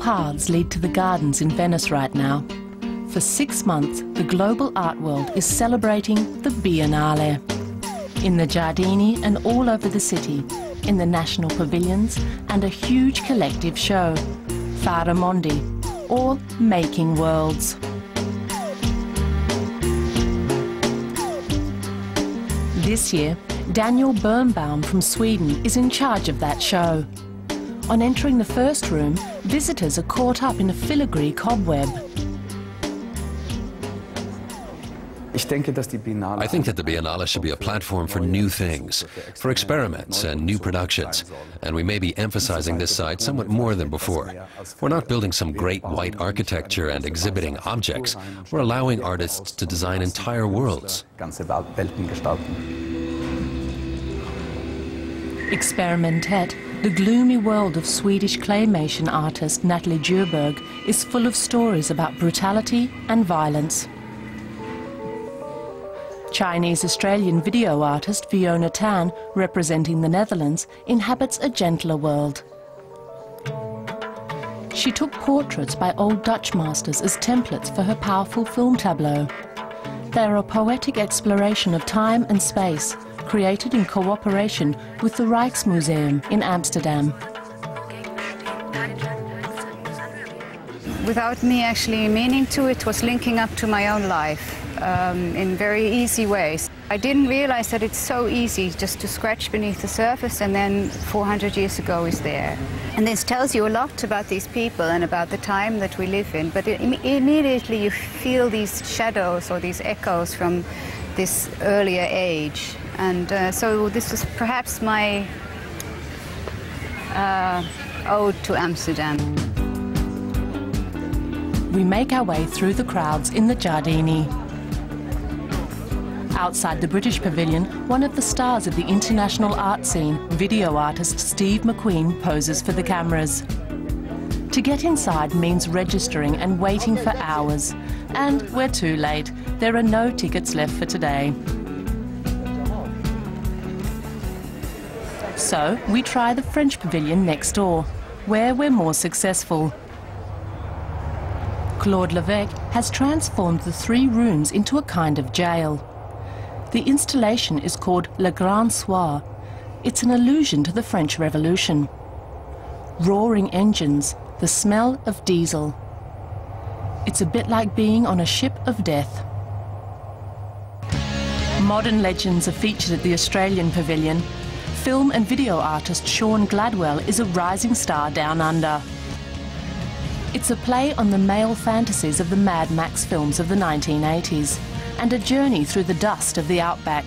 paths lead to the gardens in Venice right now. For 6 months, the global art world is celebrating the Biennale. In the Giardini and all over the city, in the national pavilions, and a huge collective show, Fare Mondi, or Making Worlds. This year, Daniel Birnbaum from Sweden is in charge of that show. On entering the first room, visitors are caught up in a filigree cobweb. I think that the Biennale should be a platform for new things, for experiments and new productions, and we may be emphasizing this side somewhat more than before. We're not building some great white architecture and exhibiting objects. We're allowing artists to design entire worlds. Experimentet, the gloomy world of Swedish claymation artist Natalie Djurberg, is full of stories about brutality and violence. Chinese-Australian video artist Fiona Tan, representing the Netherlands, inhabits a gentler world. She took portraits by old Dutch masters as templates for her powerful film tableau. They are a poetic exploration of time and space, created in cooperation with the Rijksmuseum in Amsterdam. Without me actually meaning to, it was linking up to my own life in very easy ways. I didn't realize that it's so easy just to scratch beneath the surface, and then 400 years ago is there. And this tells you a lot about these people and about the time that we live in, but immediately you feel these shadows or these echoes from this earlier age. And so this was perhaps my ode to Amsterdam. We make our way through the crowds in the Giardini. Outside the British Pavilion, one of the stars of the international art scene, video artist Steve McQueen, poses for the cameras. To get inside means registering and waiting for hours. And we're too late. There are no tickets left for today. So we try the French Pavilion next door, where we're more successful. Claude Levesque has transformed the 3 rooms into a kind of jail. The installation is called Le Grand Soir. It's an allusion to the French Revolution. Roaring engines, the smell of diesel. It's a bit like being on a ship of death. Modern legends are featured at the Australian Pavilion. Film and video artist Sean Gladwell is a rising star down under. It's a play on the male fantasies of the Mad Max films of the 1980s and a journey through the dust of the outback.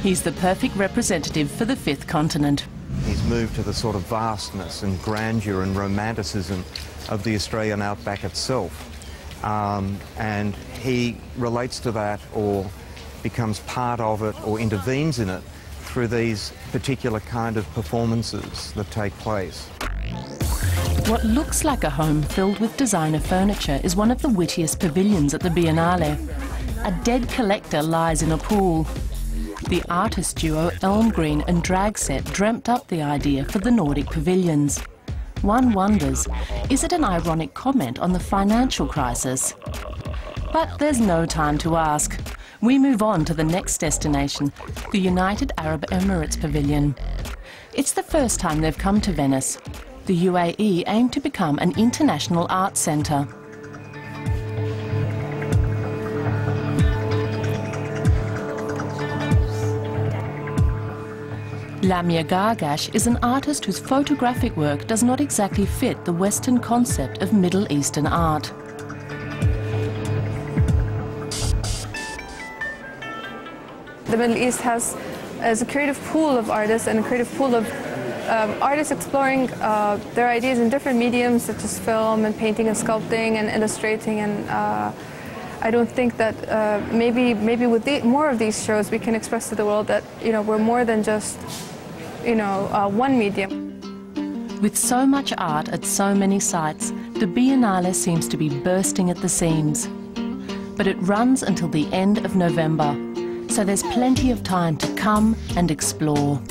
He's the perfect representative for the 5th continent. He's moved to the sort of vastness and grandeur and romanticism of the Australian outback itself. And he relates to that or becomes part of it or intervenes in it through these particular kind of performances that take place. What looks like a home filled with designer furniture is one of the wittiest pavilions at the Biennale. A dead collector lies in a pool. The artist duo Elmgreen and Dragset dreamt up the idea for the Nordic pavilions. One wonders, is it an ironic comment on the financial crisis? But there's no time to ask. We move on to the next destination, the United Arab Emirates Pavilion. It's the first time they've come to Venice. The UAE aimed to become an international arts centre. Lamia Gargash is an artist whose photographic work does not exactly fit the Western concept of Middle Eastern art. The Middle East has a creative pool of artists and a creative pool of artists exploring their ideas in different mediums such as film and painting and sculpting and illustrating, and I don't think that maybe with more of these shows we can express to the world that we're more than just one medium. With so much art at so many sites, the Biennale seems to be bursting at the seams. But it runs until the end of November, so there's plenty of time to come and explore.